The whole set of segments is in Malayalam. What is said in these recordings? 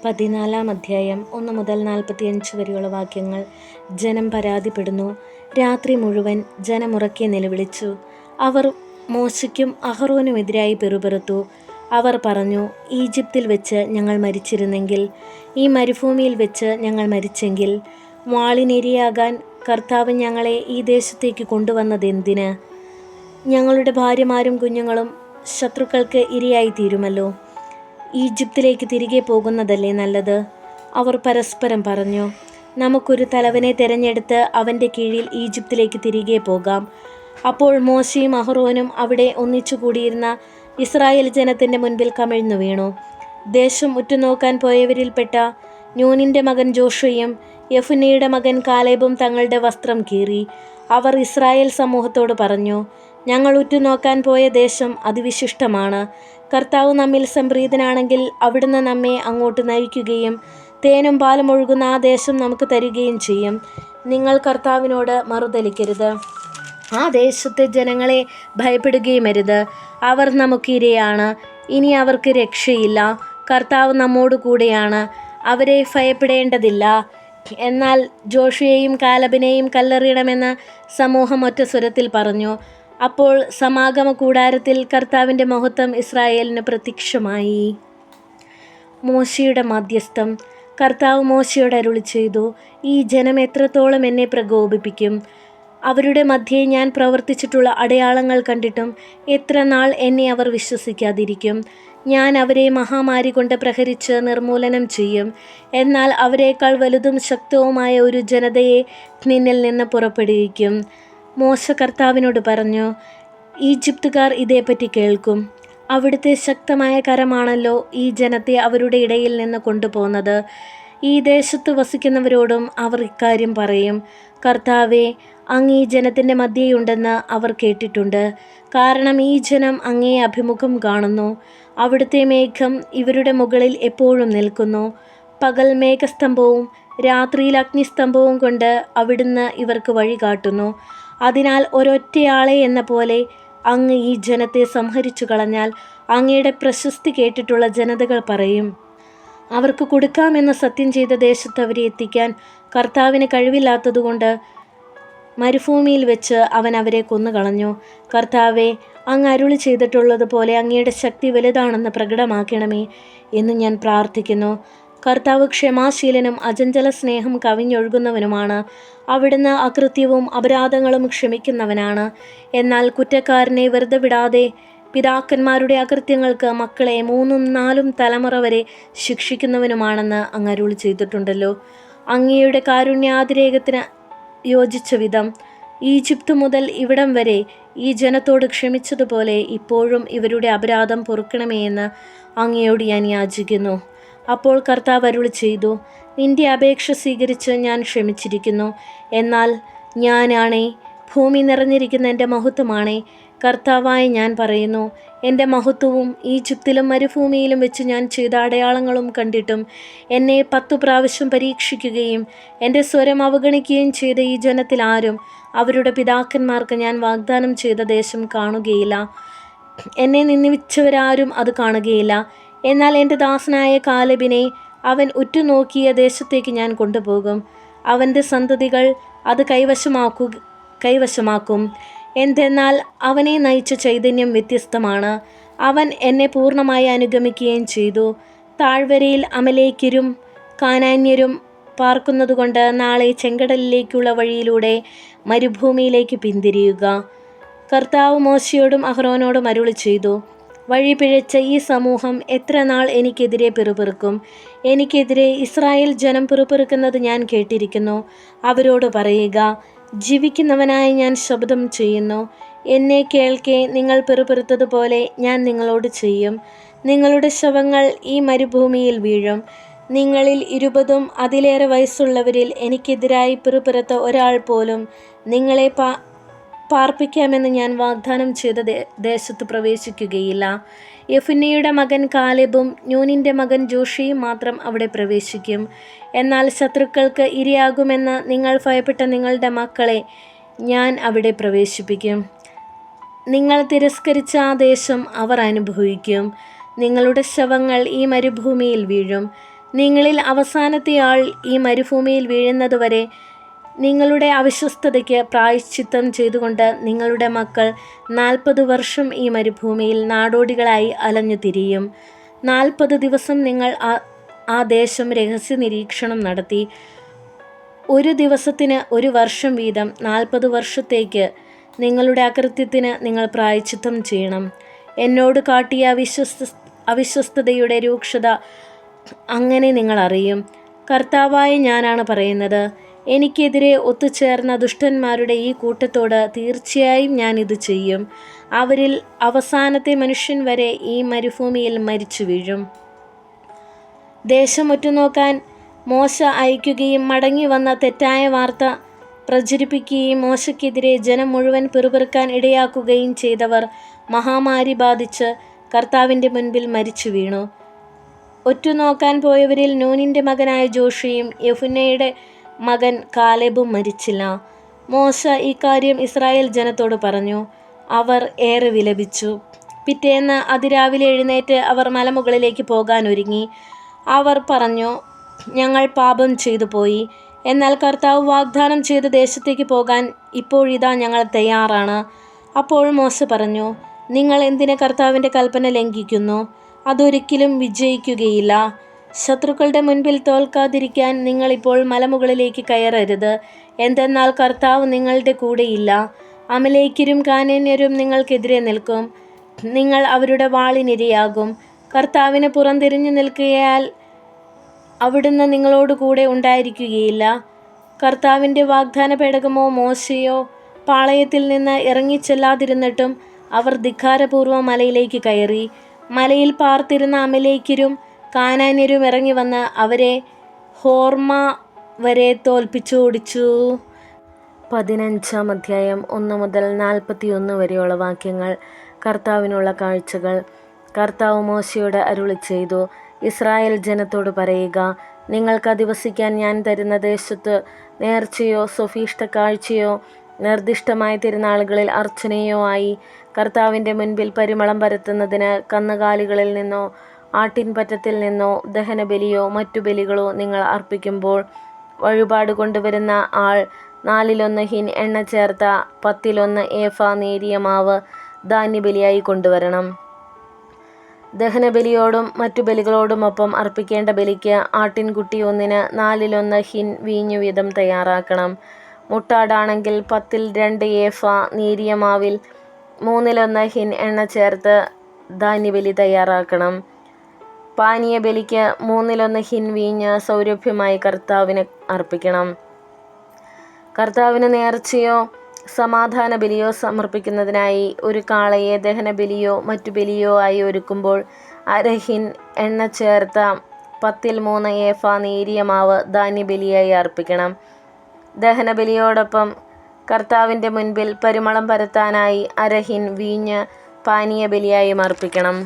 14 അധ്യായം 1 മുതൽ 45 വരെയുള്ള വാക്യങ്ങൾ. ജനം പരാതിപ്പെടുന്നു. രാത്രി മുഴുവൻ ജനമുറക്കെ നിലവിളിച്ചു. അവർ മോശയ്ക്കും അഹറോനുമെതിരായി പിറുപിറുത്തു. അവർ പറഞ്ഞു, ഈജിപ്തിൽ വെച്ച് ഞങ്ങൾ മരിച്ചിരുന്നെങ്കിൽ, ഈ മരുഭൂമിയിൽ വെച്ച് ഞങ്ങൾ മരിച്ചെങ്കിൽ. വാളിനിരയാകാൻ കർത്താവ് ഞങ്ങളെ ഈ ദേശത്തേക്ക് കൊണ്ടുവന്നതെന്തിന്? ഞങ്ങളുടെ ഭാര്യമാരും കുഞ്ഞുങ്ങളും ശത്രുക്കൾക്ക് ഇരയായി തീരുമല്ലോ. ഈജിപ്തിലേക്ക് തിരികെ പോകുന്നതല്ലേ നല്ലത്. അവർ പരസ്പരം പറഞ്ഞു, നമുക്കൊരു തലവനെ തിരഞ്ഞെടുത്ത് അവൻ്റെ കീഴിൽ ഈജിപ്തിലേക്ക് തിരികെ പോകാം. അപ്പോൾ മോശയും അഹറോനും അവിടെ ഒന്നിച്ചു കൂടിയിരുന്ന ഇസ്രായേൽ ജനത്തിൻ്റെ മുൻപിൽ കമിഴ്ന്നു വീണു. ദേശം ഉറ്റുനോക്കാൻ പോയവരിൽപ്പെട്ട നൂനിൻ്റെ മകൻ ജോഷുവയും യെഫുന്നെയുടെ മകൻ കാലേബും തങ്ങളുടെ വസ്ത്രം കീറി. അവർ ഇസ്രായേൽ സമൂഹത്തോട് പറഞ്ഞു, ഞങ്ങൾ ഉറ്റുനോക്കാൻ പോയ ദേശം അതിവിശിഷ്ടമാണ്. കർത്താവ് നമ്മിൽ സംപ്രീതനാണെങ്കിൽ അവിടുന്ന് നമ്മെ അങ്ങോട്ട് നയിക്കുകയും തേനും പാലും ഒഴുകുന്ന ആ ദേശം നമുക്ക് തരികയും ചെയ്യും. നിങ്ങൾ കർത്താവിനോട് മറുതലിക്കരുത്. ആ ദേശത്തെ ജനങ്ങളെ ഭയപ്പെടുകയുമരുത്. അവർ നമുക്കിരയാണ്. ഇനി അവർക്ക് രക്ഷയില്ല. കർത്താവ് നമ്മോട് കൂടെയാണ്. അവരെ ഭയപ്പെടേണ്ടതില്ല. എന്നാൽ ജോഷുവയെയും കാലബിനെയും കല്ലെറിയണമെന്ന് സമൂഹം ഒറ്റ സ്വരത്തിൽ പറഞ്ഞു. അപ്പോൾ സമാഗമ കൂടാരത്തിൽ കർത്താവിൻ്റെ മഹത്വം ഇസ്രായേലിന് പ്രത്യക്ഷമായി. മോശയുടെ മധ്യസ്ഥം. കർത്താവ് മോശയോട് അരുളി ചെയ്തു, ഈ ജനം എത്രത്തോളം എന്നെ പ്രകോപിപ്പിക്കും. അവരുടെ മധ്യേ ഞാൻ പ്രവർത്തിച്ചിട്ടുള്ള അടയാളങ്ങൾ കണ്ടിട്ടും എത്ര നാൾ എന്നെ അവർ വിശ്വസിക്കാതിരിക്കും. ഞാൻ അവരെ മഹാമാരി കൊണ്ട് പ്രഹരിച്ച് നിർമൂലനം ചെയ്യും. എന്നാൽ അവരെക്കാൾ വലുതും ശക്തവുമായ ഒരു ജനതയെ നിന്നിൽ നിന്ന് പുറപ്പെടുവിക്കും. മോശ കർത്താവിനോട് പറഞ്ഞു, ഈജിപ്തുകാർ ഇതേപ്പറ്റി കേൾക്കും. അവിടുത്തെ ശക്തമായ കരമാണല്ലോ ഈ ജനത്തെ അവരുടെ ഇടയിൽ നിന്ന് കൊണ്ടുപോകുന്നത്. ഈ ദേശത്ത് വസിക്കുന്നവരോടും അവർ ഇക്കാര്യം പറയും. കർത്താവേ, അങ്ങ് ഈ ജനത്തിൻ്റെ മധ്യേയുണ്ടെന്ന് അവർ കേട്ടിട്ടുണ്ട്. കാരണം ഈ ജനം അങ്ങയെ അഭിമുഖം കാണുന്നു. അവിടുത്തെ മേഘം ഇവരുടെ മുകളിൽ എപ്പോഴും നിൽക്കുന്നു. പകൽ മേഘസ്തംഭവും രാത്രിയിൽ അഗ്നിസ്തംഭവും കൊണ്ട് അവിടുന്ന് ഇവർക്ക് വഴി കാട്ടുന്നു. അതിനാൽ ഒരൊറ്റയാളെ എന്ന പോലെ അങ്ങ് ഈ ജനത്തെ സംഹരിച്ചു കളഞ്ഞാൽ അങ്ങയുടെ പ്രശസ്തി കേട്ടിട്ടുള്ള ജനതകൾ പറയും, അവർക്ക് കൊടുക്കാമെന്ന് സത്യം ചെയ്ത ദേശത്ത് അവരെ എത്തിക്കാൻ കർത്താവിന് കഴിവില്ലാത്തതുകൊണ്ട് മരുഭൂമിയിൽ വെച്ച് അവൻ അവരെ കൊന്നുകളഞ്ഞു. കർത്താവെ, അങ്ങ് അരുളി ചെയ്തിട്ടുള്ളതുപോലെ അങ്ങയുടെ ശക്തി വലുതാണെന്ന് പ്രകടമാക്കണമേ എന്ന് ഞാൻ പ്രാർത്ഥിക്കുന്നു. കർത്താവ് ക്ഷമാശീലനും അചഞ്ചല സ്നേഹം കവിഞ്ഞൊഴുകുന്നവനുമാണ്. അവിടുന്ന് അകൃത്യവും അപരാധങ്ങളും ക്ഷമിക്കുന്നവനാണ്. എന്നാൽ കുറ്റക്കാരനെ വെറുതെ വിടാതെ പിതാക്കന്മാരുടെ അകൃത്യങ്ങൾക്ക് മക്കളെ 3-4 തലമുറ വരെ ശിക്ഷിക്കുന്നവനുമാണെന്ന് അങ്ങ് അരുളി ചെയ്തിട്ടുണ്ടല്ലോ. അങ്ങയുടെ കാരുണ്യാതിരേകത്തിന് യോജിച്ച വിധം ഈജിപ്ത് മുതൽ ഇവിടം വരെ ഈ ജനത്തോട് ക്ഷമിച്ചതുപോലെ ഇപ്പോഴും ഇവരുടെ അപരാധം പൊറുക്കണമേ എന്ന് അങ്ങയോട് ഞാൻ യാചിക്കുന്നു. അപ്പോൾ കർത്താവ് അരുളി ചെയ്തു, നിന്റെ അപേക്ഷ സ്വീകരിച്ച് ഞാൻ ക്ഷമിച്ചിരിക്കുന്നു. എന്നാൽ ഞാനാണേ, ഭൂമി നിറഞ്ഞിരിക്കുന്ന എൻ്റെ മഹത്വമാണേ, കർത്താവായി ഞാൻ പറയുന്നു, എൻ്റെ മഹത്വവും ഈജിപ്തിലും മരുഭൂമിയിലും വെച്ച് ഞാൻ ചെയ്ത അടയാളങ്ങളും കണ്ടിട്ടും എന്നെ 10 പ്രാവശ്യം പരീക്ഷിക്കുകയും എൻ്റെ സ്വരം അവഗണിക്കുകയും ചെയ്ത ഈ ജനത്തിൽ ആരും അവരുടെ പിതാക്കന്മാർക്ക് ഞാൻ വാഗ്ദാനം ചെയ്ത ദേശം കാണുകയില്ല. എന്നെ നിന്ദിച്ചവരാരും അത് കാണുകയില്ല. എന്നാൽ എൻ്റെ ദാസനായ കാലേബിനെ അവൻ ഉറ്റുനോക്കിയ ദേശത്തേക്ക് ഞാൻ കൊണ്ടുപോകും. അവൻ്റെ സന്തതികൾ അത് കൈവശമാക്കും. എന്തെന്നാൽ അവനെ നയിച്ച ചൈതന്യം വ്യത്യസ്തമാണ്. അവൻ എന്നെ പൂർണ്ണമായി അനുഗമിക്കുകയും ചെയ്തു. താഴ്വരയിൽ അമലേക്യരും കാനാന്യരും പാർക്കുന്നതുകൊണ്ട് നാളെ ചെങ്കടലിലേക്കുള്ള വഴിയിലൂടെ മരുഭൂമിയിലേക്ക് പിന്തിരിയുക. കർത്താവ് മോശയോടും അഹ്റോനോടും അരുളി ചെയ്തു, വഴി പിഴച്ച ഈ സമൂഹം എത്ര നാൾ എനിക്കെതിരെ പിറുപിറുക്കും? എനിക്കെതിരെ ഇസ്രായേൽ ജനം പിറുപിറുക്കുന്നത് ഞാൻ കേട്ടിരിക്കുന്നു. അവരോട് പറയുക, ജീവിക്കുന്നവനായി ഞാൻ ശപഥം ചെയ്യുന്നു, എന്നെ കേൾക്കെ നിങ്ങൾ പിറുപിറുത്തതുപോലെ ഞാൻ നിങ്ങളോട് ചെയ്യും. നിങ്ങളുടെ ശവങ്ങൾ ഈ മരുഭൂമിയിൽ വീഴും. നിങ്ങളിൽ 20ഉം അതിലേറെ വയസ്സുള്ളവരിൽ എനിക്കെതിരായി പിറുപിറുത്ത ഒരാൾ പോലും നിങ്ങളെ പാർപ്പിക്കാമെന്ന് ഞാൻ വാഗ്ദാനം ചെയ്ത ദേശത്ത് പ്രവേശിക്കുകയില്ല. യെഫുന്നെയുടെ മകൻ കാലേബും നൂനിൻ്റെ മകൻ ജോഷുവയും മാത്രം അവിടെ പ്രവേശിക്കും. എന്നാൽ ശത്രുക്കൾക്ക് ഇരയാകുമെന്ന് നിങ്ങൾ ഭയപ്പെട്ട നിങ്ങളുടെ മക്കളെ ഞാൻ അവിടെ പ്രവേശിപ്പിക്കും. നിങ്ങൾ തിരസ്കരിച്ച ആ ദേശം അവർ അനുഭവിക്കും. നിങ്ങളുടെ ശവങ്ങൾ ഈ മരുഭൂമിയിൽ വീഴും. നിങ്ങളിൽ അവസാനത്തെയാൾ ഈ മരുഭൂമിയിൽ വീഴുന്നതുവരെ നിങ്ങളുടെ അവിശ്വസ്തതയ്ക്ക് പ്രായശ്ചിത്തം ചെയ്തുകൊണ്ട് നിങ്ങളുടെ മക്കൾ 40 വർഷം ഈ മരുഭൂമിയിൽ നാടോടികളായി അലഞ്ഞു തിരിയും. 40 ദിവസം നിങ്ങൾ ആ ദേശം രഹസ്യ നിരീക്ഷണം നടത്തി. ഒരു ദിവസത്തിന് 1 വർഷം വീതം 40 വർഷത്തേക്ക് നിങ്ങളുടെ അകൃത്യത്തിന് നിങ്ങൾ പ്രായശ്ചിത്തം ചെയ്യണം. എന്നോട് കാട്ടിയ അവിശ്വസ്തതയുടെ രൂക്ഷത അങ്ങനെ നിങ്ങൾ അറിയും. കർത്താവായ ഞാനാണ് പറയുന്നത്. എനിക്കെതിരെ ഒത്തുചേർന്ന ദുഷ്ടന്മാരുടെ ഈ കൂട്ടത്തോട് തീർച്ചയായും ഞാൻ ഇത് ചെയ്യും. അവരിൽ അവസാനത്തെ മനുഷ്യൻ വരെ ഈ മരുഭൂമിയിൽ മരിച്ചു വീഴും. ദേശം ഒറ്റുനോക്കാൻ മോശ അയക്കുകയും മടങ്ങി വന്ന തെറ്റായ വാർത്ത പ്രചരിപ്പിക്കുകയും മോശയ്ക്കെതിരെ ജനം മുഴുവൻ പിറുപിറുക്കാൻ ഇടയാക്കുകയും ചെയ്തവർ മഹാമാരി ബാധിച്ച് കർത്താവിൻ്റെ മുൻപിൽ മരിച്ചു വീണു. ഒറ്റുനോക്കാൻ പോയവരിൽ നൂനിൻ്റെ മകനായ ജോഷുവയും യെഫുന്നയുടെ മകൻ കാലേബും മരിച്ചില്ല. മോശ ഇക്കാര്യം ഇസ്രായേൽ ജനത്തോട് പറഞ്ഞു. അവർ ഏറെ വിലപിച്ചു. പിറ്റേന്ന് അതിരാവിലെ എഴുന്നേറ്റ് അവർ മലമുകളിലേക്ക് പോകാൻ ഒരുങ്ങി. അവർ പറഞ്ഞു, ഞങ്ങൾ പാപം ചെയ്തു പോയി. എന്നാൽ കർത്താവ് വാഗ്ദാനം ചെയ്ത ദേശത്തേക്ക് പോകാൻ ഇപ്പോഴിതാ ഞങ്ങൾ തയ്യാറാണ്. അപ്പോൾ മോശ പറഞ്ഞു, നിങ്ങൾ എന്തിന് കർത്താവിൻ്റെ കൽപ്പന ലംഘിക്കുന്നു? അതൊരിക്കലും വിജയിക്കുകയില്ല. ശത്രുക്കളുടെ മുൻപിൽ തോൽക്കാതിരിക്കാൻ നിങ്ങളിപ്പോൾ മലമുകളിലേക്ക് കയറരുത്. എന്തെന്നാൽ കർത്താവ് നിങ്ങളുടെ കൂടെയില്ല. അമലേക്യരും കാനാന്യരും നിങ്ങൾക്കെതിരെ നിൽക്കും. നിങ്ങൾ അവരുടെ വാളിനിരയാകും. കർത്താവിന് പുറംതിരിഞ്ഞു നിൽക്കുകയാൽ അവിടുന്ന് നിങ്ങളോട് കൂടെ ഉണ്ടായിരിക്കുകയില്ല. കർത്താവിൻ്റെ വാഗ്ദാന പേടകമോ മോശയോ പാളയത്തിൽ നിന്ന് ഇറങ്ങിച്ചെല്ലാതിരുന്നിട്ടും അവർ ധിക്കാരപൂർവ്വം മലയിലേക്ക് കയറി. മലയിൽ പാർത്തിരുന്ന അമലേക്യരും കാനാന്യരും ഇറങ്ങി വന്ന് അവരെ ഹോർമ വരെ തോൽപ്പിച്ചോടിച്ചു. 15-ാം അധ്യായം 1 മുതൽ 41 വരെയുള്ള വാക്യങ്ങൾ. കർത്താവിനുള്ള കാഴ്ചകൾ. കർത്താവ് മോശയോട് അരുളിച്ചെയ്തു, ഇസ്രായേൽ ജനത്തോട് പറയുക, നിങ്ങൾക്ക് അധിവസിക്കാൻ ഞാൻ തരുന്ന ദേശത്ത് നേർച്ചയോ സ്വഭീഷ്ട കാഴ്ചയോ നിർദ്ദിഷ്ടമായ തിരുനാളുകളിൽ അർച്ചനയോ ആയി കർത്താവിൻ്റെ മുൻപിൽ പരിമളം പരത്തുന്നതിന് കന്നുകാലികളിൽ നിന്നോ ആട്ടിൻപറ്റത്തിൽ നിന്നോ ദഹനബലിയോ മറ്റു ബലികളോ നിങ്ങൾ അർപ്പിക്കുമ്പോൾ വഴിപാട് കൊണ്ടുവരുന്ന ആൾ 1/4 ഹിൻ എണ്ണ ചേർത്ത 1/10 ഏഫ നേരിയ മാവ് ധാന്യബലിയായി കൊണ്ടുവരണം. ദഹനബലിയോടും മറ്റു ബലികളോടുമൊപ്പം അർപ്പിക്കേണ്ട ബലിക്ക് ആട്ടിൻകുട്ടി ഒന്നിന് 1/4 ഹിൻ വീഞ്ഞു വീതം തയ്യാറാക്കണം. മുട്ടാടാണെങ്കിൽ 10-2 ഏഫ നേരിയ മാവിൽ 3/1 ഹിൻ എണ്ണ ചേർത്ത് ധാന്യബലി തയ്യാറാക്കണം. പാനീയ ബലിക്ക് 3/1 ഹിൻ വീഞ്ഞ് സൗരഭ്യമായി കർത്താവിന് അർപ്പിക്കണം. കർത്താവിന് നേർച്ചയോ സമാധാന ബലിയോ സമർപ്പിക്കുന്നതിനായി ഒരു കാളയെ ദഹനബലിയോ മറ്റു ബലിയോ ആയി ഒരുക്കുമ്പോൾ 1/2 ഹിൻ എണ്ണ ചേർത്ത 10-3 ഏഫ നേരിയ മാവ് ധാന്യബലിയായി അർപ്പിക്കണം. ദഹനബലിയോടൊപ്പം കർത്താവിൻ്റെ മുൻപിൽ പരിമളം പരത്താനായി 1/2 ഹിൻ വീഞ്ഞ് പാനീയ ബലിയായും അർപ്പിക്കണം.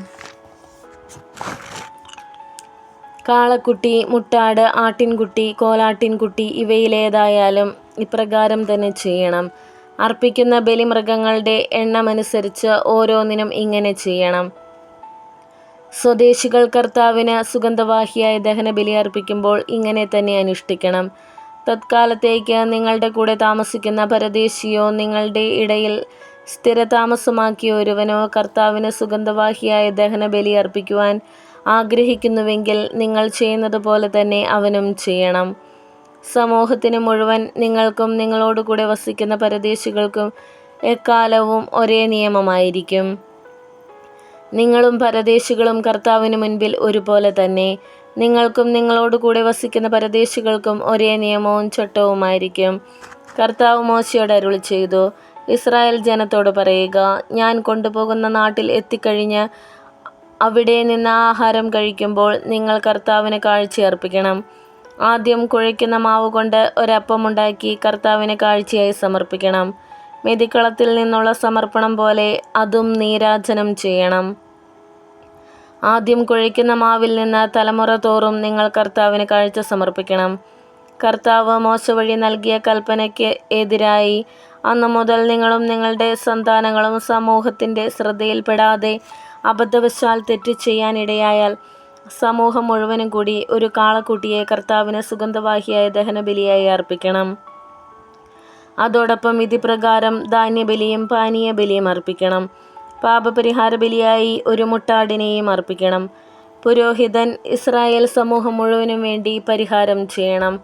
കാളക്കുട്ടി, മുട്ടാട്, ആട്ടിൻകുട്ടി, കോലാട്ടിൻകുട്ടി ഇവയിലേതായാലും ഇപ്രകാരം തന്നെ ചെയ്യണം. അർപ്പിക്കുന്ന ബലിമൃഗങ്ങളുടെ എണ്ണമനുസരിച്ച് ഓരോന്നിനും ഇങ്ങനെ ചെയ്യണം. സ്വദേശികൾ കർത്താവിന് സുഗന്ധവാഹിയായ ദഹനബലി അർപ്പിക്കുമ്പോൾ ഇങ്ങനെ തന്നെ അനുഷ്ഠിക്കണം. തത്കാലത്തേക്ക് നിങ്ങളുടെ കൂടെ താമസിക്കുന്ന പരദേശിയോ നിങ്ങളുടെ ഇടയിൽ സ്ഥിരതാമസമാക്കിയ ഒരുവനോ കർത്താവിന് സുഗന്ധവാഹിയായ ദഹനബലി അർപ്പിക്കുവാൻ ആഗ്രഹിക്കുന്നുവെങ്കിൽ നിങ്ങൾ ചെയ്യുന്നത് പോലെ തന്നെ അവനും ചെയ്യണം. സമൂഹത്തിന് മുഴുവൻ നിങ്ങൾക്കും നിങ്ങളോടുകൂടെ വസിക്കുന്ന പരദേശികൾക്കും എക്കാലവും ഒരേ നിയമമായിരിക്കും. നിങ്ങളും പരദേശികളും കർത്താവിന് മുൻപിൽ ഒരുപോലെ തന്നെ. നിങ്ങൾക്കും നിങ്ങളോടുകൂടെ വസിക്കുന്ന പരദേശികൾക്കും ഒരേ നിയമവും ചട്ടവുമായിരിക്കും. കർത്താവ് മോശയോട് അരുളിച്ചെയ്തു, ഇസ്രായേൽ ജനത്തോട് പറയുക, ഞാൻ കൊണ്ടുപോകുന്ന നാട്ടിൽ എത്തിക്കഴിഞ്ഞ് അവിടെ നിന്ന് ആഹാരം കഴിക്കുമ്പോൾ നിങ്ങൾ കർത്താവിന് കാഴ്ചയർപ്പിക്കണം. ആദ്യം കുഴയ്ക്കുന്ന മാവ് കൊണ്ട് ഒരപ്പമുണ്ടാക്കി കർത്താവിന് കാഴ്ചയായി സമർപ്പിക്കണം. മെതിക്കളത്തിൽ നിന്നുള്ള സമർപ്പണം പോലെ അതും നീരാജനം ചെയ്യണം. ആദ്യം കുഴയ്ക്കുന്ന മാവിൽ നിന്ന് തലമുറ തോറും നിങ്ങൾ കർത്താവിന് കാഴ്ച സമർപ്പിക്കണം. കർത്താവ് മോശ വഴി നൽകിയ കൽപ്പനയ്ക്ക് എതിരായി അന്നു മുതൽ നിങ്ങളും നിങ്ങളുടെ സന്താനങ്ങളും സമൂഹത്തിൻ്റെ ശ്രദ്ധയിൽപ്പെടാതെ അബദ്ധവശാൽ തെറ്റ് ചെയ്യാനിടയായാൽ സമൂഹം മുഴുവനും കൂടി ഒരു കാളക്കുട്ടിയെ കർത്താവിന് സുഗന്ധവാഹിയായ ദഹനബലിയായി അർപ്പിക്കണം. അതോടൊപ്പം വിധിപ്രകാരം ധാന്യബലിയും പാനീയബലിയും അർപ്പിക്കണം. പാപപരിഹാര ബലിയായി ഒരു മുട്ടാടിനെയും അർപ്പിക്കണം. പുരോഹിതൻ ഇസ്രായേൽ സമൂഹം മുഴുവനും വേണ്ടി പരിഹാരം ചെയ്യണം.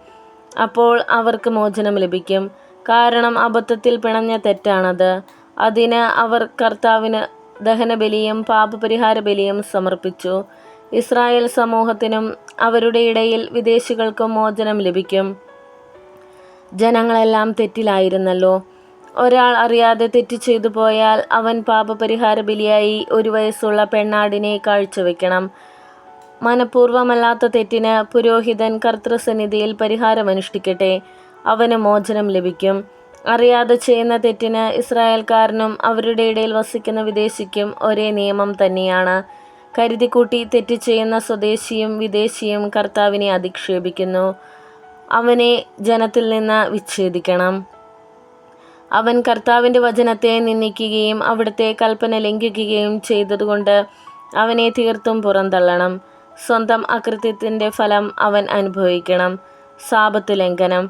അപ്പോൾ അവർക്ക് മോചനം ലഭിക്കും. കാരണം അബദ്ധത്തിൽ പിണഞ്ഞ തെറ്റാണത്. അതിന് അവർ കർത്താവിന് ദഹനബലിയും പാപപരിഹാര ബലിയും സമർപ്പിച്ചു. ഇസ്രായേൽ സമൂഹത്തിനും അവരുടെ ഇടയിൽ വിദേശികൾക്കും മോചനം ലഭിക്കും. ജനങ്ങളെല്ലാം തെറ്റിലായിരുന്നല്ലോ. ഒരാൾ അറിയാതെ തെറ്റ് ചെയ്തു പോയാൽ അവൻ പാപപരിഹാര ബലിയായി 1 വയസ്സുള്ള പെണ്ണാടിനെ കാഴ്ചവെക്കണം. മനഃപൂർവ്വമല്ലാത്ത തെറ്റിന് പുരോഹിതൻ കർത്തൃസന്നിധിയിൽ പരിഹാരമനുഷ്ഠിക്കട്ടെ, അവന് മോചനം ലഭിക്കും. അറിയാതെ ചെയ്യുന്ന തെറ്റിന് ഇസ്രായേൽക്കാരനും അവരുടെ ഇടയിൽ വസിക്കുന്ന വിദേശിക്കും ഒരേ നിയമം തന്നെയാണ്. കരുതിക്കൂട്ടി തെറ്റ് ചെയ്യുന്ന സ്വദേശിയും വിദേശിയും കർത്താവിനെ അധിക്ഷേപിക്കുന്നു. അവനെ ജനത്തിൽ നിന്ന് വിച്ഛേദിക്കണം. അവൻ കർത്താവിൻ്റെ വചനത്തെ നിന്ദിക്കുകയും അവിടുത്തെ കൽപ്പന ലംഘിക്കുകയും ചെയ്തതുകൊണ്ട് അവനെ തീർത്തും പുറന്തള്ളണം. സ്വന്തം അകൃത്യത്തിൻ്റെ ഫലം അവൻ അനുഭവിക്കണം. സാബത്ത് ലംഘനം.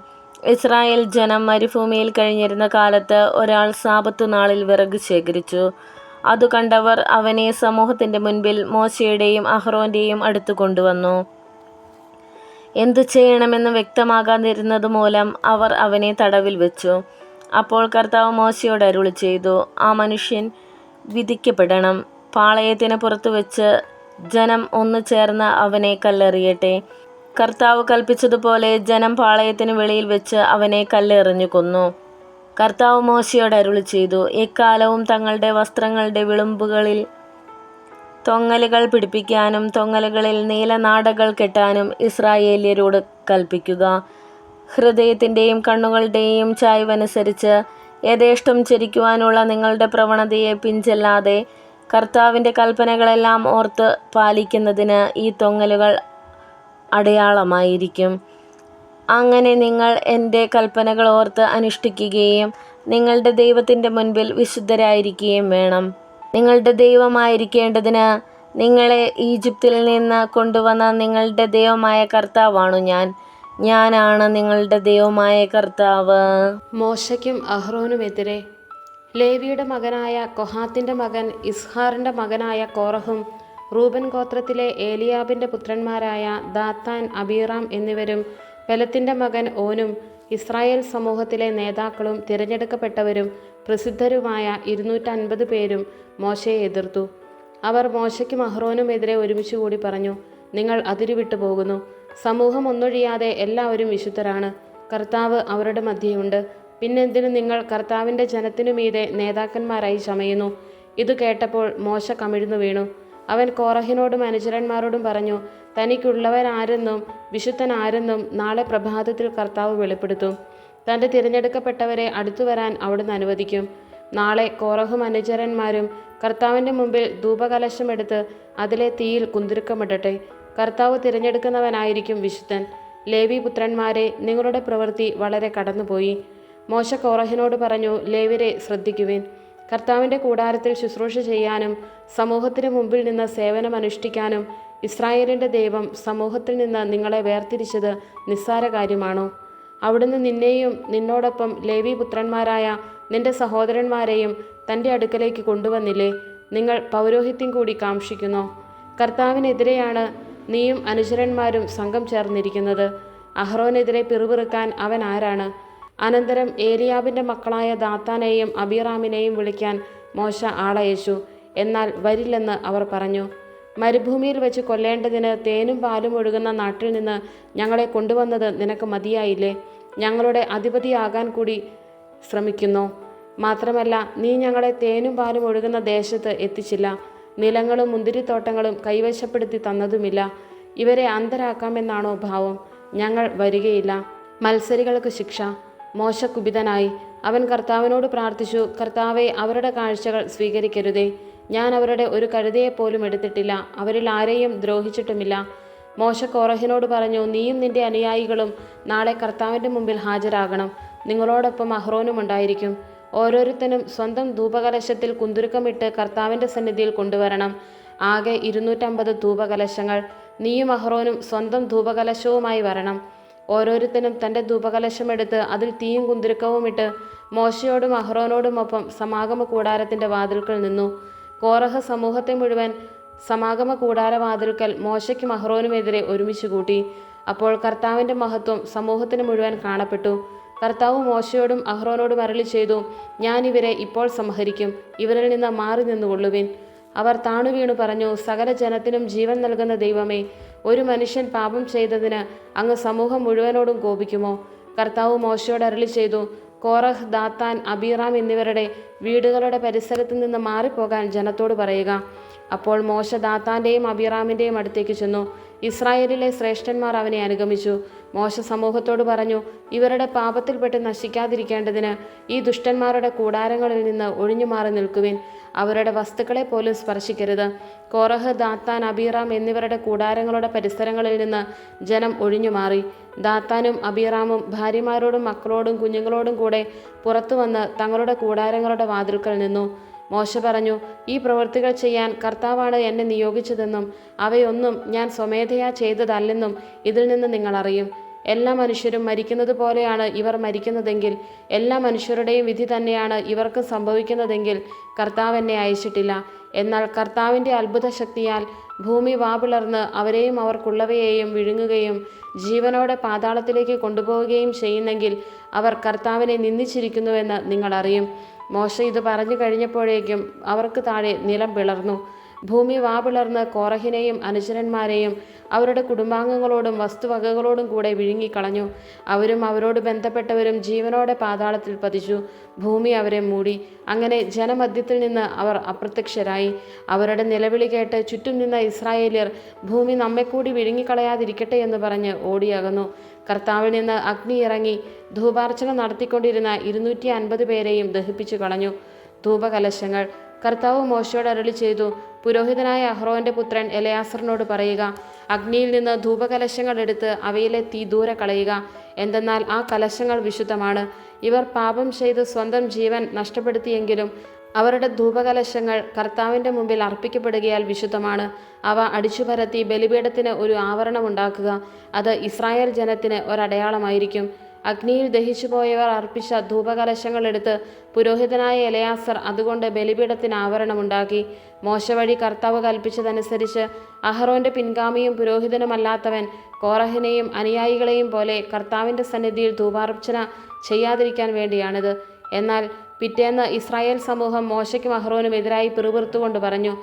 ഇസ്രായേൽ ജനം മരുഭൂമിയിൽ കഴിഞ്ഞിരുന്ന കാലത്ത് ഒരാൾ സാബത്തു നാളിൽ വിറക് ശേഖരിച്ചു. അതു കണ്ടവർ അവനെ സമൂഹത്തിൻ്റെ മുൻപിൽ മോശയുടെയും അഹ്റോൻ്റെയും അടുത്ത് കൊണ്ടുവന്നു. എന്തു ചെയ്യണമെന്ന് വ്യക്തമാകാതിരുന്നത് മൂലം അവർ അവനെ തടവിൽ വെച്ചു. അപ്പോൾ കർത്താവ് മോശയോട് അരുളി ചെയ്തു, ആ മനുഷ്യൻ വിധിക്കപ്പെടണം. പാളയത്തിന് പുറത്തു വെച്ച് ജനം ഒന്നു ചേർന്ന് അവനെ കല്ലെറിയട്ടെ. കർത്താവ് കൽപ്പിച്ചതുപോലെ ജനം പാളയത്തിന് വെളിയിൽ വെച്ച് അവനെ കല്ലെറിഞ്ഞു കൊന്നു. കർത്താവ് മോശയോട് അരുളി ചെയ്തു, എക്കാലവും തങ്ങളുടെ വസ്ത്രങ്ങളുടെ വിളുമ്പുകളിൽ തൊങ്ങലുകൾ പിടിപ്പിക്കാനും തൊങ്ങലുകളിൽ നീലനാടകൾ കെട്ടാനും ഇസ്രായേല്യരോട് കൽപ്പിക്കുക. ഹൃദയത്തിൻ്റെയും കണ്ണുകളുടെയും ചായ്വനുസരിച്ച് യഥേഷ്ടം ചരിക്കുവാനുള്ള നിങ്ങളുടെ പ്രവണതയെ പിഞ്ചെല്ലാതെ കർത്താവിൻ്റെ കൽപ്പനകളെല്ലാം ഓർത്ത് പാലിക്കുന്നതിന് ഈ തൊങ്ങലുകൾ അടയാളമായിരിക്കും. അങ്ങനെ നിങ്ങൾ എൻ്റെ കൽപ്പനകൾ ഓർത്ത് അനുഷ്ഠിക്കുകയും നിങ്ങളുടെ ദൈവത്തിൻ്റെ മുൻപിൽ വിശുദ്ധരായിരിക്കുകയും വേണം. നിങ്ങളുടെ ദൈവമായിരിക്കേണ്ടതിന് നിങ്ങളെ ഈജിപ്തിൽ നിന്ന് കൊണ്ടുവന്ന നിങ്ങളുടെ ദൈവമായ കർത്താവാണു ഞാൻ. ഞാനാണ് നിങ്ങളുടെ ദൈവമായ കർത്താവ്. മോശയ്ക്കും അഹ്റോനുമെതിരെ ലേവിയുടെ മകനായ കൊഹാത്തിൻ്റെ മകൻ ഇസ്ഹാറിൻ്റെ മകനായ കോറഹും റൂബൻ ഗോത്രത്തിലെ ഏലിയാബിൻ്റെ പുത്രന്മാരായ ദാത്താൻ, അബീറാം എന്നിവരും പെലത്തിൻ്റെ മകൻ ഓനും ഇസ്രായേൽ സമൂഹത്തിലെ നേതാക്കളും തിരഞ്ഞെടുക്കപ്പെട്ടവരും പ്രസിദ്ധരുമായ 250 പേരും മോശയെ എതിർത്തു. അവർ മോശയ്ക്കും അഹ്റോനുമെതിരെ ഒരുമിച്ച് കൂടി പറഞ്ഞു, നിങ്ങൾ അതിരുവിട്ടു പോകുന്നു. സമൂഹം ഒന്നൊഴിയാതെ എല്ലാവരും വിശുദ്ധരാണ്. കർത്താവ് അവരുടെ മധ്യയുണ്ട്. പിന്നെന്തിനു നിങ്ങൾ കർത്താവിൻ്റെ ജനത്തിനു മീതെ നേതാക്കന്മാരായി ചമയുന്നു? ഇത് കേട്ടപ്പോൾ മോശ കമിഴ്ന്നു വീണു. അവൻ കോറഹിനോടും അനുചരന്മാരോടും പറഞ്ഞു, തനിക്കുള്ളവരാരെന്നും വിശുദ്ധൻ ആരെന്നും നാളെ പ്രഭാതത്തിൽ കർത്താവ് വെളിപ്പെടുത്തും. തൻ്റെ തിരഞ്ഞെടുക്കപ്പെട്ടവരെ അടുത്തു വരാൻ അവിടുന്ന് അനുവദിക്കും. നാളെ കോറഹും അനുചരന്മാരും കർത്താവിൻ്റെ മുമ്പിൽ ധൂപകലശമെടുത്ത് അതിലെ തീയിൽ കുന്തുരുക്കമിടട്ടെ. കർത്താവ് തിരഞ്ഞെടുക്കുന്നവനായിരിക്കും വിശുദ്ധൻ. ലേവി പുത്രന്മാരെ, നിങ്ങളുടെ പ്രവൃത്തി വളരെ കടന്നുപോയി. മോശ കോറഹിനോട് പറഞ്ഞു, ലേവ്യരെ ശ്രദ്ധിക്കുവിൻ. കർത്താവിൻ്റെ കൂടാരത്തിൽ ശുശ്രൂഷ ചെയ്യാനും സമൂഹത്തിന് മുമ്പിൽ നിന്ന് സേവനമനുഷ്ഠിക്കാനും ഇസ്രായേലിൻ്റെ ദൈവം സമൂഹത്തിൽ നിന്ന് നിങ്ങളെ വേർതിരിച്ചത് നിസ്സാര കാര്യമാണോ? അവിടുന്ന് നിന്നെയും നിന്നോടൊപ്പം ലേവി പുത്രന്മാരായ നിന്റെ സഹോദരന്മാരെയും തൻ്റെ അടുക്കലേക്ക് കൊണ്ടുവന്നില്ലേ? നിങ്ങൾ പൗരോഹിത്യം കൂടി കാംക്ഷിക്കുന്നോ? കർത്താവിനെതിരെയാണ് നീയും അനുചരന്മാരും സംഘം ചേർന്നിരിക്കുന്നത്. അഹ്റോനെതിരെ പിറുപിറുക്കാൻ അവൻ ആരാണ്? അനന്തരം ഏലിയാബിൻ്റെ മക്കളായ ദാത്താനെയും അബീറാമിനെയും വിളിക്കാൻ മോശ ആളയച്ചു. എന്നാൽ വരില്ലെന്ന് അവർ പറഞ്ഞു. മരുഭൂമിയിൽ വെച്ച് കൊല്ലേണ്ടതിന് തേനും പാലും ഒഴുകുന്ന നാട്ടിൽ നിന്ന് ഞങ്ങളെ കൊണ്ടുവന്നത് നിനക്ക് മതിയായില്ലേ? ഞങ്ങളുടെ അധിപതിയാകാൻ കൂടി ശ്രമിക്കുന്നോ? മാത്രമല്ല, നീ ഞങ്ങളെ തേനും പാലും ഒഴുകുന്ന ദേശത്ത് എത്തിച്ചില്ല. നിലങ്ങളും മുന്തിരിത്തോട്ടങ്ങളും കൈവശപ്പെടുത്തി തന്നതുമില്ല. ഇവരെ അന്ധരാക്കാമെന്നാണോ ഭാവം? ഞങ്ങൾ വരികയില്ല. മത്സരികൾക്ക് ശിക്ഷ. മോശ കുപിതനായി. അവൻ കർത്താവിനോട് പ്രാർത്ഥിച്ചു, കർത്താവെ, അവരുടെ കാഴ്ചകൾ സ്വീകരിക്കരുതേ. ഞാൻ അവരുടെ ഒരു കഴുതയെപ്പോലും എടുത്തിട്ടില്ല. അവരിൽ ആരെയും ദ്രോഹിച്ചിട്ടുമില്ല. മോശ കോറഹിനോട് പറഞ്ഞു, നീയും നിന്റെ അനുയായികളും നാളെ കർത്താവിൻ്റെ മുമ്പിൽ ഹാജരാകണം. നിങ്ങളോടൊപ്പം അഹ്റോനും ഉണ്ടായിരിക്കും. ഓരോരുത്തനും സ്വന്തം ധൂപകലശത്തിൽ കുന്തുരുക്കമിട്ട് കർത്താവിൻ്റെ സന്നിധിയിൽ കൊണ്ടുവരണം. ആകെ 250 ധൂപകലശങ്ങൾ. നീയും അഹ്റോനും സ്വന്തം ധൂപകലശവുമായി വരണം. ഓരോരുത്തനും തൻ്റെ ധൂപകലശമെടുത്ത് അതിൽ തീയും കുന്തിരുക്കവും ഇട്ട് മോശയോടും അഹ്റോനോടുമൊപ്പം സമാഗമ കൂടാരത്തിൻ്റെ വാതിൽക്കൽ നിന്നു. കോറഹ് സമൂഹത്തെ മുഴുവൻ സമാഗമ കൂടാരവാതിൽക്കൽ മോശയ്ക്കും അഹ്റോനുമെതിരെ ഒരുമിച്ച് കൂട്ടി. അപ്പോൾ കർത്താവിൻ്റെ മഹത്വം സമൂഹത്തിന് മുഴുവൻ കാണപ്പെട്ടു. കർത്താവ് മോശയോടും അഹ്റോനോടും അരുളി ചെയ്തു, ഞാൻ ഇവരെ ഇപ്പോൾ സംഹരിക്കും, ഇവരിൽ നിന്ന് മാറി നിന്നുകൊള്ളുവിൻ. അവർ താണുവീണു പറഞ്ഞു, സകല ജനത്തിനും ജീവൻ നൽകുന്ന ദൈവമേ, ഒരു മനുഷ്യൻ പാപം ചെയ്തതിന് അങ്ങ് സമൂഹം മുഴുവനോടും കോപിക്കുമോ? കർത്താവ് മോശയോട് അരുളി ചെയ്തു, കോറഹ്, ദാത്താൻ, അബീറാം എന്നിവരുടെ വീടുകളുടെ പരിസരത്ത് നിന്ന് മാറിപ്പോകാൻ ജനത്തോട് പറയുക. അപ്പോൾ മോശ ദാത്താൻ്റെയും അബീറാമിൻ്റെയും അടുത്തേക്ക് ചെന്നു. ഇസ്രായേലിലെ ശ്രേഷ്ഠന്മാർ അവനെ അനുഗമിച്ചു. മോശ സമൂഹത്തോട് പറഞ്ഞു, ഇവരുടെ പാപത്തിൽപ്പെട്ട് നശിക്കാതിരിക്കേണ്ടതിന് ഈ ദുഷ്ടന്മാരുടെ കൂടാരങ്ങളിൽ നിന്ന് ഒഴിഞ്ഞു മാറി നിൽക്കുവിൻ. അവരുടെ വസ്തുക്കളെ പോലും സ്പർശിക്കരുത്. കോറഹ്, ദാത്താൻ, അബീറാം എന്നിവരുടെ കൂടാരങ്ങളുടെ പരിസരങ്ങളിൽ നിന്ന് ജനം ഒഴിഞ്ഞു മാറി. ദാത്താനും അബീറാമും ഭാര്യമാരോടും മക്കളോടും കുഞ്ഞുങ്ങളോടും കൂടെ പുറത്തു വന്ന് തങ്ങളുടെ കൂടാരങ്ങളുടെ വാതിൽക്കൽ നിന്നു. മോശ പറഞ്ഞു, ഈ പ്രവൃത്തികൾ ചെയ്യാൻ കർത്താവാണ് എന്നെ നിയോഗിച്ചതെന്നും അവയൊന്നും ഞാൻ സ്വമേധയാ ചെയ്തതല്ലെന്നും ഇതിൽ നിന്ന് നിങ്ങൾ അറിയും. എല്ലാ മനുഷ്യരും മരിക്കുന്നത് പോലെയാണ് ഇവർ മരിക്കുന്നതെങ്കിൽ, എല്ലാ മനുഷ്യരുടെയും വിധി തന്നെയാണ് ഇവർക്ക് സംഭവിക്കുന്നതെങ്കിൽ കർത്താവ് എന്നെ അയച്ചിട്ടില്ല. എന്നാൽ കർത്താവിൻ്റെ അത്ഭുത ശക്തിയാൽ ഭൂമി വാപിളർന്ന് അവരെയും അവർക്കുള്ളവയെയും വിഴുങ്ങുകയും ജീവനോടെ പാതാളത്തിലേക്ക് കൊണ്ടുപോവുകയും ചെയ്യുന്നെങ്കിൽ അവർ കർത്താവിനെ നിന്ദിച്ചിരിക്കുന്നുവെന്ന് നിങ്ങൾ അറിയും. മോശ ഇത് പറഞ്ഞു കഴിഞ്ഞപ്പോഴേക്കും അവർക്ക് താഴെ നിലം പിളർന്നു. ഭൂമി വാപിളർന്ന് കോറഹിനെയും അനുചരന്മാരെയും അവരുടെ കുടുംബാംഗങ്ങളോടും വസ്തുവകകളോടും കൂടെ വിഴുങ്ങിക്കളഞ്ഞു. അവരും അവരോട് ബന്ധപ്പെട്ടവരും ജീവനോടെ പാതാളത്തിൽ പതിച്ചു. ഭൂമി അവരെ മൂടി. അങ്ങനെ ജനമധ്യത്തിൽ നിന്ന് അവർ അപ്രത്യക്ഷരായി. അവരുടെ നിലവിളി കേട്ട് ചുറ്റും നിന്ന ഇസ്രായേല്യർ ഭൂമി നമ്മെക്കൂടി വിഴുങ്ങിക്കളയാതിരിക്കട്ടെ എന്ന് പറഞ്ഞ് ഓടിയകന്നു. കർത്താവിൽ നിന്ന് അഗ്നി ഇറങ്ങി ധൂപാർച്ചന നടത്തിക്കൊണ്ടിരുന്ന 250 പേരെയും ദഹിപ്പിച്ചു കളഞ്ഞു. ധൂപകലശങ്ങൾ. കർത്താവ് മോശയോട് അരുളി ചെയ്തു, പുരോഹിതനായ അഹ്റോന്റെ പുത്രൻ എലയാസറിനോട് പറയുക, അഗ്നിയിൽ നിന്ന് ധൂപകലശങ്ങൾ എടുത്ത് അവയിലെ തീ ദൂരെ കളയുക. എന്തെന്നാൽ ആ കലശങ്ങൾ വിശുദ്ധമാണ്. ഇവർ പാപം ചെയ്ത് സ്വന്തം ജീവൻ നഷ്ടപ്പെടുത്തിയെങ്കിലും അവരുടെ ധൂപകലശങ്ങൾ കർത്താവിൻ്റെ മുമ്പിൽ അർപ്പിക്കപ്പെടുകയാൽ വിശുദ്ധമാണ്. അവ അടിച്ചുപരത്തി ബലിപീഠത്തിന് ഒരു ആവരണമുണ്ടാക്കുക. അത് ഇസ്രായേൽ ജനത്തിന് ഒരടയാളമായിരിക്കും. അഗ്നിയിൽ ദഹിച്ചുപോയവർ അർപ്പിച്ച ധൂപകലശങ്ങൾ എടുത്ത് പുരോഹിതനായ എലയാസർ അതുകൊണ്ട് ബലിപീഠത്തിന് ആവരണമുണ്ടാക്കി. മോശ വഴി കർത്താവ് കൽപ്പിച്ചതനുസരിച്ച് അഹ്റോന്റെ പിൻഗാമിയും പുരോഹിതനുമല്ലാത്തവൻ കോറഹിനെയും അനുയായികളെയും പോലെ കർത്താവിൻ്റെ സന്നിധിയിൽ ധൂപാർച്ചന ചെയ്യാതിരിക്കാൻ വേണ്ടിയാണിത്. എന്നാൽ പിറ്റേന്ന് ഇസ്രായേൽ സമൂഹം മോശയ്ക്കും അഹ്റോനും എതിരായി പിറുപിറുത്തുകൊണ്ട് പറഞ്ഞു,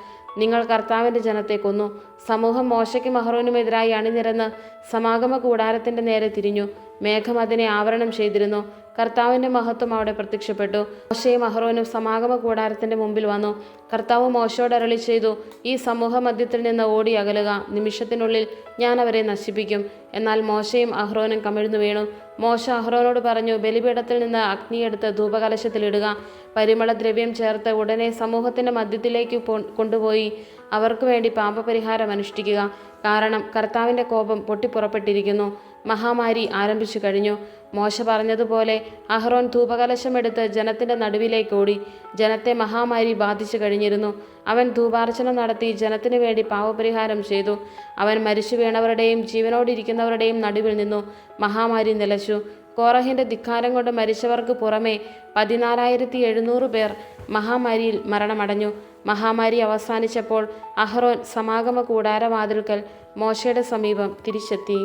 നിങ്ങൾ കർത്താവിൻ്റെ ജനത്തെ കൊന്നു. സമൂഹം മോശയ്ക്കും അഹ്റോനുമെതിരായി അണിനിരന്ന് സമാഗമ കൂടാരത്തിൻ്റെ നേരെ തിരിഞ്ഞു. മേഘം അതിനെ ആവരണം ചെയ്തിരുന്നു. കർത്താവിൻ്റെ മഹത്വം അവിടെ പ്രത്യക്ഷപ്പെട്ടു. മോശയും അഹ്റോനും സമാഗമ കൂടാരത്തിൻ്റെ മുമ്പിൽ വന്നു. കർത്താവ് മോശയോട് അരുളി ചെയ്തു, ഈ സമൂഹ മധ്യത്തിൽ നിന്ന് ഓടി അകലുക. നിമിഷത്തിനുള്ളിൽ ഞാൻ അവരെ നശിപ്പിക്കും. എന്നാൽ മോശയും അഹ്റോനും കമിഴ്ന്നു വീണു. മോശ അഹ്റോനോട് പറഞ്ഞു, ബലിപീഠത്തിൽ നിന്ന് അഗ്നിയെടുത്ത് ധൂപകലശത്തിലിടുക. പരിമളദ്രവ്യം ചേർത്ത് ഉടനെ സമൂഹത്തിൻ്റെ മധ്യത്തിലേക്ക് കൊണ്ടുപോയി അവർക്ക് വേണ്ടി പാപപരിഹാരം അനുഷ്ഠിക്കുക. കാരണം കർത്താവിൻ്റെ കോപം പൊട്ടിപ്പുറപ്പെട്ടിരിക്കുന്നു. മഹാമാരി ആരംഭിച്ചു കഴിഞ്ഞു. മോശ പറഞ്ഞതുപോലെ അഹ്റോൻ ധൂപകലശമെടുത്ത് ജനത്തിൻ്റെ നടുവിലേക്ക് ഓടി. ജനത്തെ മഹാമാരി ബാധിച്ചു കഴിഞ്ഞിരുന്നു. അവൻ ധൂപാർച്ചന നടത്തി ജനത്തിനു വേണ്ടി പാപപരിഹാരം ചെയ്തു. അവൻ മരിച്ചു വീണവരുടെയും ജീവനോടിരിക്കുന്നവരുടെയും നടുവിൽ നിന്നു. മഹാമാരി നിലച്ചു. കോറഹിൻ്റെ ധിക്കാരം കൊണ്ട് മരിച്ചവർക്ക് പുറമെ 14,700 പേർ മഹാമാരിയിൽ മരണമടഞ്ഞു. മഹാമാരി അവസാനിച്ചപ്പോൾ അഹ്റോൻ സമാഗമ കൂടാരവാതിൽക്കൽ മോശയുടെ സമീപം തിരിച്ചെത്തി.